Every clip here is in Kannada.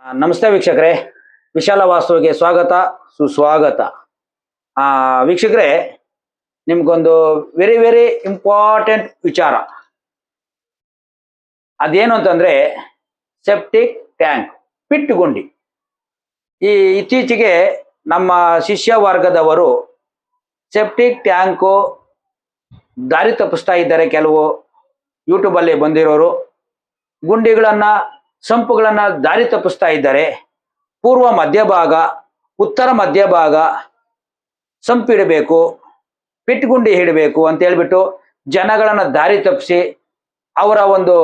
ನಮಸ್ತೆ ವೀಕ್ಷಕರೇ, ವಿಶಾಲ ವಾಸ್ತುವಿಗೆ ಸ್ವಾಗತ ಸುಸ್ವಾಗತ. ವೀಕ್ಷಕರೇ, ನಿಮ್ಗೊಂದು ವೆರಿ ವೆರಿ ಇಂಪಾರ್ಟೆಂಟ್ ವಿಚಾರ. ಅದೇನು ಅಂತಂದ್ರೆ ಸೆಪ್ಟಿಕ್ ಟ್ಯಾಂಕ್, ಪಿಟ್ಟುಗುಂಡಿ. ಈ ಇತ್ತೀಚೆಗೆ ನಮ್ಮ ಶಿಷ್ಯ ವರ್ಗದವರು ಸೆಪ್ಟಿಕ್ ಟ್ಯಾಂಕು ದಾರಿ ತಪ್ಪಿಸ್ತಾ ಇದ್ದಾರೆ. ಕೆಲವು ಯೂಟ್ಯೂಬಲ್ಲಿ ಬಂದಿರೋರು ಗುಂಡಿಗಳನ್ನ ಸಂಪುಗಳನ್ನ ದಾರಿ ತಪ್ಪಿಸ್ತಾ ಇದ್ದಾರೆ. ಪೂರ್ವ ಮಧ್ಯಭಾಗ, ಉತ್ತರ ಮಧ್ಯಭಾಗ ಸಂಪಿಡಬೇಕು, ಪಿಟ್ಟುಗುಂಡಿ ಹಿಡಬೇಕು ಅಂತ ಹೇಳ್ಬಿಟ್ಟು ಜನಗಳನ್ನ ದಾರಿ ತಪ್ಪಿಸಿ ಅವರ ಒಂದು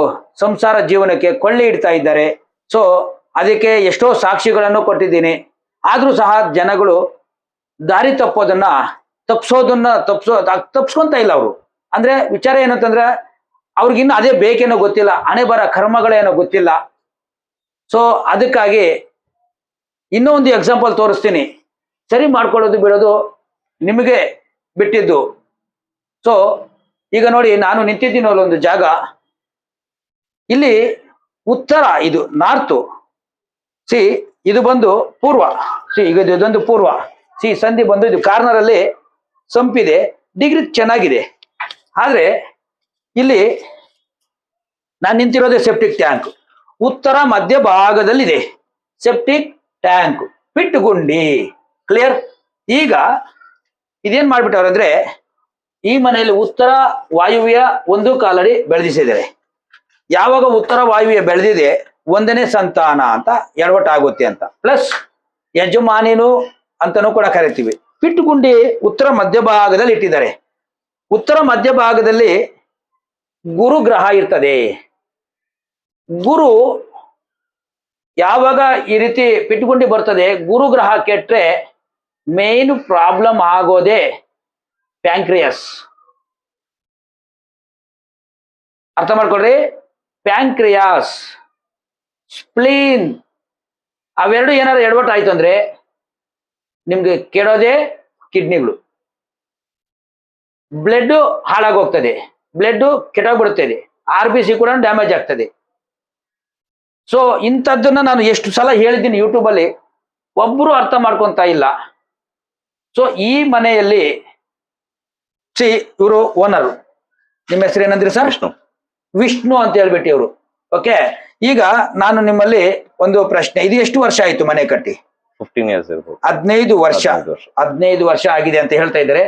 ಸಂಸಾರ ಜೀವನಕ್ಕೆ ಕೊಳ್ಳಿ ಇಡ್ತಾ ಇದ್ದಾರೆ. ಸೊ ಅದಕ್ಕೆ ಎಷ್ಟೋ ಸಾಕ್ಷಿಗಳನ್ನು ಕೊಟ್ಟಿದ್ದೀನಿ. ಆದ್ರೂ ಸಹ ಜನಗಳು ದಾರಿ ತಪ್ಪಿಸ್ಕೊಂತ ಇಲ್ಲ. ಅವರು ಅಂದ್ರೆ ವಿಚಾರ ಏನಂತಂದ್ರೆ ಅವ್ರಿಗಿನ್ನ ಅದೇ ಬೇಕೇನೋ ಗೊತ್ತಿಲ್ಲ, ಹಣೆ ಬರ ಕರ್ಮಗಳೇನೋ ಗೊತ್ತಿಲ್ಲ. ಸೊ ಅದಕ್ಕಾಗಿ ಇನ್ನೂ ಒಂದು ಎಕ್ಸಾಂಪಲ್ ತೋರಿಸ್ತೀನಿ. ಸರಿ ಮಾಡ್ಕೊಳ್ಳೋದು ಬಿಡೋದು ನಿಮಗೆ ಬಿಟ್ಟಿದ್ದು. ಸೊ ಈಗ ನೋಡಿ, ನಾನು ನಿಂತಿದ್ದೀನಿ ಒಂದು ಜಾಗ, ಇಲ್ಲಿ ಉತ್ತರ, ಇದು ನಾರ್ತು, ಸಿ ಇದು ಬಂದು ಪೂರ್ವ, ಸಿ ಈಗ ಇದೊಂದು ಪೂರ್ವ, ಸಿ ಸಂಧಿ ಬಂದು ಇದು ಕಾರ್ನರ್ ಅಲ್ಲಿ ಸಂಪಿದೆ, ಡಿಗ್ರಿ ಚೆನ್ನಾಗಿದೆ. ಆದ್ರೆ ಇಲ್ಲಿ ನಾನು ನಿಂತಿರೋದೇ ಸೆಪ್ಟಿಕ್ ಟ್ಯಾಂಕ್, ಉತ್ತರ ಮಧ್ಯ ಭಾಗದಲ್ಲಿದೆ ಸೆಪ್ಟಿಕ್ ಟ್ಯಾಂಕ್, ಪಿಟ್ಟುಗುಂಡಿ. ಕ್ಲಿಯರ್? ಈಗ ಇದೇನ್ ಮಾಡ್ಬಿಟ್ಟವ್ರೆ ಅಂದ್ರೆ, ಈ ಮನೆಯಲ್ಲಿ ಉತ್ತರ ವಾಯುವ್ಯ ಒಂದು ಕಾಲಡಿ ಬೆಳೆದಿಸಿದ್ದಾರೆ. ಯಾವಾಗ ಉತ್ತರ ವಾಯುವ್ಯ ಬೆಳೆದಿದೆ, ಒಂದನೇ ಸಂತಾನ ಅಂತ ಎಡವಟ್ಟಾಗುತ್ತೆ ಅಂತ, ಪ್ಲಸ್ ಯಜಮಾನಿನು ಅಂತನೂ ಕೂಡ ಕರಿತೀವಿ. ಪಿಟ್ಟುಗುಂಡಿ ಉತ್ತರ ಮಧ್ಯಭಾಗದಲ್ಲಿ ಇಟ್ಟಿದ್ದಾರೆ. ಉತ್ತರ ಮಧ್ಯಭಾಗದಲ್ಲಿ ಗುರು ಗ್ರಹ ಇರ್ತದೆ. ಗುರು ಯಾವಾಗ ಈ ರೀತಿ ಪಿಟ್ಟುಗುಂಡಿ ಬರ್ತದೆ, ಗುರು ಗ್ರಹ ಕೆಟ್ರೆ ಮೇನ್ ಪ್ರಾಬ್ಲಮ್ ಆಗೋದೇ ಪ್ಯಾಂಕ್ರಿಯಾಸ್. ಅರ್ಥ ಮಾಡ್ಕೊಳ್ರಿ, ಪ್ಯಾಂಕ್ರಿಯಾಸ್, ಸ್ಪ್ಲೀನ್, ಅವೆರಡು ಏನಾದ್ರು ಎಡವಟ್ಟು ಆಯ್ತು ಅಂದ್ರೆ ನಿಮ್ಗೆ ಕೆಡೋದೇ ಕಿಡ್ನಿಗಳು. ಬ್ಲಡ್ ಹಾಳಾಗೋಗ್ತದೆ, ಬ್ಲಡ್ ಕೆಟ್ಟೋಗ್ಬಿಡುತ್ತದೆ, RBC ಕೂಡ ಡ್ಯಾಮೇಜ್ ಆಗ್ತದೆ. ಸೊ ಇಂಥದ್ದನ್ನ ನಾನು ಎಷ್ಟು ಸಲ ಹೇಳಿದ್ದೀನಿ ಯೂಟ್ಯೂಬಲ್ಲಿ, ಒಬ್ಬರು ಅರ್ಥ ಮಾಡ್ಕೊಂತ ಇಲ್ಲ. ಸೊ ಈ ಮನೆಯಲ್ಲಿ ಇವರು ಓನರು, ನಿಮ್ಮ ಹೆಸರು ಏನಂದ್ರಿ ಸರ್? ವಿಷ್ಣು ಅಂತ ಹೇಳ್ಬಿಟ್ಟು ಇವರು. ಓಕೆ, ಈಗ ನಾನು ನಿಮ್ಮಲ್ಲಿ ಒಂದು ಪ್ರಶ್ನೆ, ಇದು ಎಷ್ಟು ವರ್ಷ ಆಯ್ತು ಮನೆ ಕಟ್ಟಿ? 15 years ಇರ್ಬೋದು. 15 ವರ್ಷ. 15 ವರ್ಷ ಆಗಿದೆ ಅಂತ ಹೇಳ್ತಾ ಇದ್ದಾರೆ.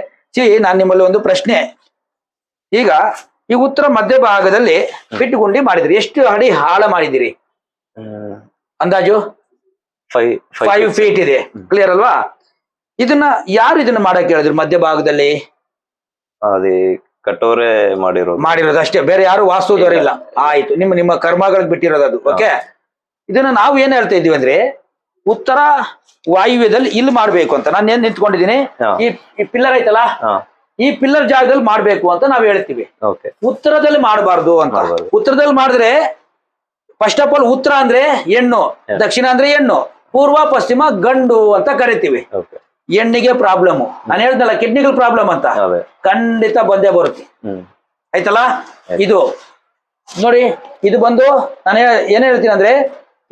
ನಾನು ನಿಮ್ಮಲ್ಲಿ ಒಂದು ಪ್ರಶ್ನೆ, ಈಗ ಈ ಉತ್ತರ ಮಧ್ಯಭಾಗದಲ್ಲಿ ಪಿಟ್ಟುಗುಂಡಿ ಮಾಡಿದ್ರಿ, ಎಷ್ಟು ಅಡಿ ಆಳ ಮಾಡಿದಿರಿ ಅಂದಾಜು? 5 feet ಇದೆ. ಕ್ಲಿಯರ್ ಅಲ್ವಾ? ಇದನ್ನ ಯಾರು ಇದನ್ನ ಮಾಡಕ್ ಹೇಳಿದ್ರು ಮಧ್ಯಭಾಗದಲ್ಲಿ? ಅದೇ ಕಟ್ಟೋರೆ ಮಾಡಿರೋದು ಅಷ್ಟೇ, ಬೇರೆ ಯಾರು ವಾಸ್ತುದವರಿಲ್ಲ. ಆಯ್ತು, ನಿಮ್ಮ ಕರ್ಮಗಳಿಗೆ ಬಿಟ್ಟಿರೋದು ಅದು. ಓಕೆ, ಇದನ್ನ ನಾವು ಏನ್ ಹೇಳ್ತಾ ಇದೀವಿ ಅಂದ್ರೆ, ಉತ್ತರ ವಾಯುವ್ಯದಲ್ಲಿ ಇಲ್ಲಿ ಮಾಡ್ಬೇಕು ಅಂತ ನಾನು ಏನ್ ನಿಂತ್ಕೊಂಡಿದ್ದೀನಿ, ಈ ಪಿಲ್ಲರ್ ಐತಲ್ಲ, ಈ ಪಿಲ್ಲರ್ ಜಾಗದಲ್ಲಿ ಮಾಡ್ಬೇಕು ಅಂತ ನಾವ್ ಹೇಳ್ತೀವಿ. ಉತ್ತರದಲ್ಲಿ ಮಾಡಬಾರ್ದು ಅಂತ. ಉತ್ತರದಲ್ಲಿ ಮಾಡಿದ್ರೆ ಫಸ್ಟ್ ಆಫ್ ಆಲ್ ಉತ್ತರ ಅಂದ್ರೆ ಹೆಣ್ಣು, ದಕ್ಷಿಣ ಅಂದ್ರೆ ಹೆಣ್ಣು, ಪೂರ್ವ ಪಶ್ಚಿಮ ಗಂಡು ಅಂತ ಕರಿತೀವಿ. ಹೆಣ್ಣಿಗೆ ಪ್ರಾಬ್ಲಮ್, ನಾನು ಹೇಳ್ದಲ್ಲ ಕಿಡ್ನಿಗಳ ಪ್ರಾಬ್ಲಮ್ ಅಂತ, ಖಂಡಿತ ಬಂದೇ ಬರುತ್ತೆ. ಆಯ್ತಲ್ಲ? ಇದು ನೋಡಿ, ಇದು ಬಂದು ನಾನು ಏನ್ ಹೇಳ್ತೀನಿ ಅಂದ್ರೆ,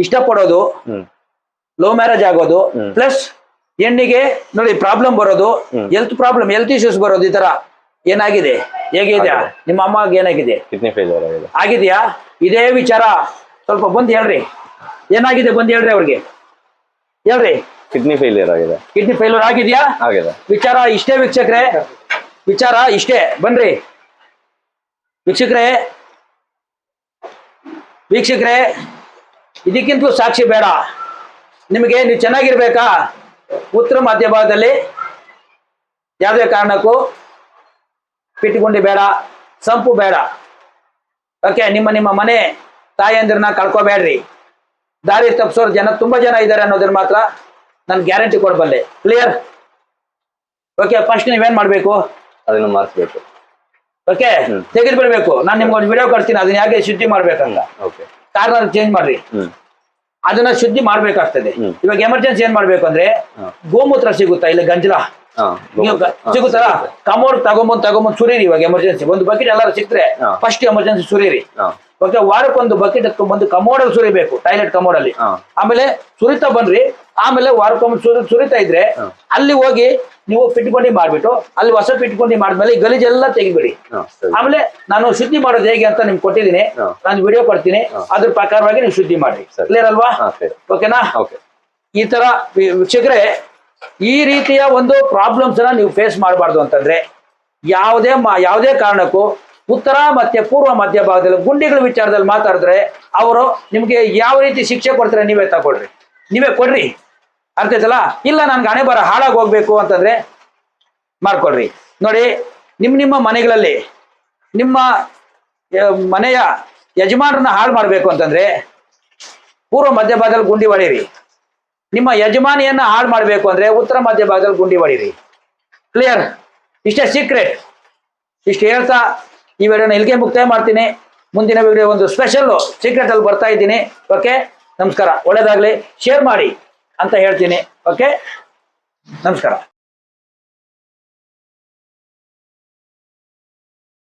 ಇಷ್ಟಪಡೋದು, ಲೋ ಮ್ಯಾರೇಜ್ ಆಗೋದು, ಪ್ಲಸ್ ಹೆಣ್ಣಿಗೆ ನೋಡಿ ಪ್ರಾಬ್ಲಮ್ ಬರೋದು, ಹೆಲ್ತ್ ಪ್ರಾಬ್ಲಮ್, ಹೆಲ್ತ್ ಇಶ್ಯೂಸ್ ಬರೋದು. ಈ ತರ ಏನಾಗಿದೆ, ಹೇಗಿದೆಯಾ ನಿಮ್ಮ ಅಮ್ಮಗೆ, ಏನಾಗಿದೆ? ಕಿಡ್ನಿ ಫೇಲ್ಯೂರ್ ಆಗಿದೆಯಾ? ಇದೇ ವಿಚಾರ ಸ್ವಲ್ಪ ಬಂದು ಹೇಳ್ರಿ, ಏನಾಗಿದೆ ಬಂದು ಹೇಳ್ರಿ ಅವ್ರಿಗೆ, ಹೇಳ್ರಿ. ಕಿಡ್ನಿ ಫೇಲ್ಯೂರ್ ಆಗಿದೆ. ಕಿಡ್ನಿ ಫೇಲ್ಯೂರ್ ಆಗಿದೆಯಾ? ಆಗಿದೆ. ವಿಚಾರ ಇಷ್ಟೇ ವೀಕ್ಷಕರೇ, ವಿಚಾರ ಇಷ್ಟೇ. ಬನ್ರಿ ವೀಕ್ಷಕರೇ, ಇದಕ್ಕಿಂತಲೂ ಸಾಕ್ಷಿ ಬೇಡ ನಿಮಗೆ. ನೀವು ಚೆನ್ನಾಗಿರ್ಬೇಕಾ? ಉತ್ತರ ಮಧ್ಯಭಾಗದಲ್ಲಿ ಯಾವುದೇ ಕಾರಣಕ್ಕೂ ಪಿಟ್ಟುಗುಂಡಿ ಬೇಡ, ಸಂಪು ಬೇಡ. ಓಕೆ, ನಿಮ್ಮ ಮನೆ ತಾಯಂದಿರನ್ನ ಕಳ್ಕೊಬೇಡ್ರಿ. ದಾರಿ ತಪ್ಪಿಸೋರು ತುಂಬಾ ಜನ ಇದ್ದಾರೆ ಅನ್ನೋದನ್ನ ಮಾತ್ರ ನಾನು ಗ್ಯಾರಂಟಿ ಕೊಡಬಲ್ಲೆ. ಕ್ಲಿಯರ್? ಓಕೆ, ಫಸ್ಟ್ ನೀವೇನ್ ಮಾಡ್ಬೇಕು, ಅದನ್ನ ಮಾಡಿಸ್ಬೇಕು. ಓಕೆ, ತೆಗೆದು ಬಿಡ್ಬೇಕು. ನಾನು ನಿಮ್ಗೆ ಒಂದು ವಿಡಿಯೋ ಕೊಡ್ತೀನಿ, ಅದನ್ನ ಹೇಗೆ ಶುದ್ಧಿ ಮಾಡ್ಬೇಕಂತ. ಕಾರ್ನರ್ ಚೇಂಜ್ ಮಾಡ್ರಿ, ಅದನ್ನ ಶುದ್ಧಿ ಮಾಡ್ಬೇಕಾಗ್ತದೆ. ಇವಾಗ ಎಮರ್ಜೆನ್ಸಿ ಏನ್ ಮಾಡ್ಬೇಕು ಅಂದ್ರೆ, ಗೋಮೂತ್ರ ಸಿಗುತ್ತಾ ಇಲ್ಲಿ, ಗಂಜಲ ಹಾ, ಸಿಗುತ್ತಲ್ಲ ಕಮೋಡ್ ತಗೊಂಬಂದ್ ಸುರೀರಿ. ಇವಾಗ ಎಮರ್ಜೆನ್ಸಿ ಒಂದು ಬಕೆಟ್ ಎಲ್ಲಾರು ಸಿಕ್ತ್ರೆ ಹಾ. ಫಸ್ಟ್ ಎಮರ್ಜೆನ್ಸಿ ಸುರೀರಿ. ಹಾ, ಓಕೆ, ವಾರಕ್ಕೊಂದು ಬಕೆಟ್ ಎತ್ಕೊಂಡ್ಬಂದು ಕಮೋಡಲ್ಲಿ ಸುರಿಬೇಕು, ಟಾಯ್ಲೆಟ್ ಕಮೋಡಲ್ಲಿ. ಹಾ. ಆಮೇಲೆ ಸುರಿತಾ ಬನ್ರಿ. ಆಮೇಲೆ ವಾರಕ್ಕೊಮ್ಮೆ ಸುರಿತಾ ಇದ್ರೆ ಅಲ್ಲಿ ಹೋಗಿ ನೀವು ಪಿಟ್ಕೊಂಡಿ ಮಾಡ್ಬಿಟ್ಟು ಅಲ್ಲಿ ಹೊಸ ಪಿಟ್ಕೊಂಡಿ ಮಾಡಿದ್ಮೇಲೆ ಈ ಗಲೀಜೆಲ್ಲ ತೆಗಿಬಿಡಿ. ಹಾ, ಸರಿ. ಆಮೇಲೆ ನಾನು ಶುದ್ಧಿ ಮಾಡೋದು ಹೇಗೆ ಅಂತ ನಿಮ್ಗೆ ಕೊಟ್ಟಿದ್ದೀನಿ, ಹಾ. ನಾನು ವಿಡಿಯೋ ಕೊಡ್ತೀನಿ, ಅದ್ರ ಪ್ರಕಾರವಾಗಿ ನೀವು ಶುದ್ಧಿ ಮಾಡ್ರಿ. ಸರಿ. ಕ್ಲಿಯರ್ ಅಲ್ವಾ? ಹಾ, ಸರಿ. ಓಕೆನಾ? ಓಕೆ. ಈ ತರ ವೀಕ್ಷಕರೇ, ಈ ರೀತಿಯ ಒಂದು ಪ್ರಾಬ್ಲಮ್ಸ್ ಅನ್ನ ನೀವು ಫೇಸ್ ಮಾಡಬಾರ್ದು ಅಂತಂದ್ರೆ ಯಾವುದೇ ಕಾರಣಕ್ಕೂ ಉತ್ತರ ಮತ್ತೆ ಪೂರ್ವ ಮಧ್ಯ ಭಾಗದಲ್ಲಿ ಗುಂಡಿಗಳ ವಿಚಾರದಲ್ಲಿ ಮಾತಾಡಿದ್ರೆ ಅವರು ನಿಮ್ಗೆ ಯಾವ ರೀತಿ ಶಿಕ್ಷೆ ಕೊಡ್ತಾರೆ ನೀವೇ ಕೊಡ್ರಿ. ಅರ್ಥ ಆಯ್ತಲ್ಲ? ಇಲ್ಲ ನನ್ಗೆ ಹಣೆ ಬರ ಹಾಳಾಗಿ ಹೋಗ್ಬೇಕು ಅಂತಂದ್ರೆ ಮಾಡ್ಕೊಡ್ರಿ. ನೋಡಿ, ನಿಮ್ಮ ಮನೆಗಳಲ್ಲಿ ನಿಮ್ಮ ಮನೆಯ ಯಜಮಾನರನ್ನ ಹಾಳು ಮಾಡ್ಬೇಕು ಅಂತಂದ್ರೆ ಪೂರ್ವ ಮಧ್ಯ ಭಾಗದಲ್ಲಿ ಗುಂಡಿ ಹೊಡೀರಿ. ನಿಮ್ಮ ಯಜಮಾನಿಯನ್ನ ಹಾಳು ಮಾಡ್ಬೇಕು ಅಂದ್ರೆ ಉತ್ತರ ಮಧ್ಯ ಭಾಗದಲ್ಲಿ ಗುಂಡಿ ಹೊಡೀರಿ. ಕ್ಲಿಯರ್? ಇಷ್ಟೇ ಸೀಕ್ರೆಟ್. ಇಷ್ಟು ಹೇಳ್ತಾ ಈ ವಿಡಿಯೋನ ಇಲ್ಲಿಗೆ ಮುಕ್ತಾಯ ಮಾಡ್ತೀನಿ. ಮುಂದಿನ ವಿಡಿಯೋ ಒಂದು ಸ್ಪೆಷಲ್ ಸೀಕ್ರೆಟ್ ಅಲ್ಲಿ ಬರ್ತಾ ಇದ್ದೀನಿ. ಓಕೆ, ನಮಸ್ಕಾರ. ಒಳ್ಳೇದಾಗ್ಲಿ, ಶೇರ್ ಮಾಡಿ ಅಂತ ಹೇಳ್ತೀನಿ. ಓಕೆ, ನಮಸ್ಕಾರ.